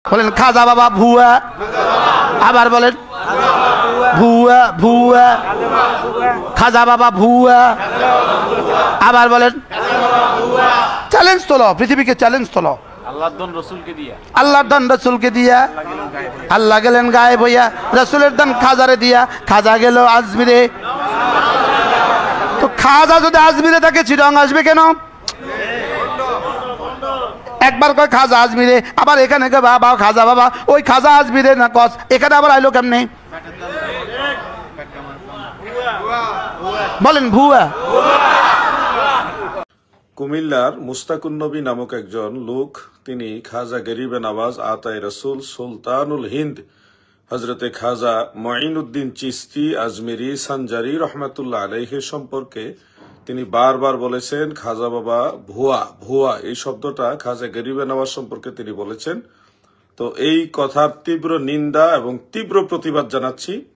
বলেন খাজা বাবা ভুয়া, আবার বলেন ভুয়া ভুয়া, খাজা বাবা ভুয়া, আবার বলেন চ্যালেঞ্জ তোলো, পৃথিবীকে চ্যালেঞ্জ তোলো। আল্লাহর দান রসুলকে দিয়া, আল্লাহ গেলেন গায়েব হইয়া, রসুলের দান খাজারে দিয়া, খাজা গেল আজমিরে। তো খাজা যদি আজমিরে থাকে চিরং আসবে কেন? একবার কয় খাজা আজমিরে, আবার এখানে বাবা খাজা বাবা, ওই খাজা আজমিরে না কস, এখানে আবার আইলো কেমনে? বলেন ভুয়া। কুমিল্লার মুস্তাকুন নবী নামক একজন লোক, তিনি খাজা গরিবে নওয়াজ আতায়ে রসুল সুলতানুল হিন্দ হজরতে খাজা মঈনুদ্দিন চিশতি আজমিরি সানজারি রহমাতুল্লাহ আলাইহি সম্পর্কে তিনি বারবার বলেছেন খাজা বাবা ভুয়া ভুয়া, এই শব্দটা খাজা গরিবে নওয়াজ সম্পর্কে তিনি বলেছেন। তো এই কথার তীব্র নিন্দা এবং তীব্র প্রতিবাদ জানাচ্ছি।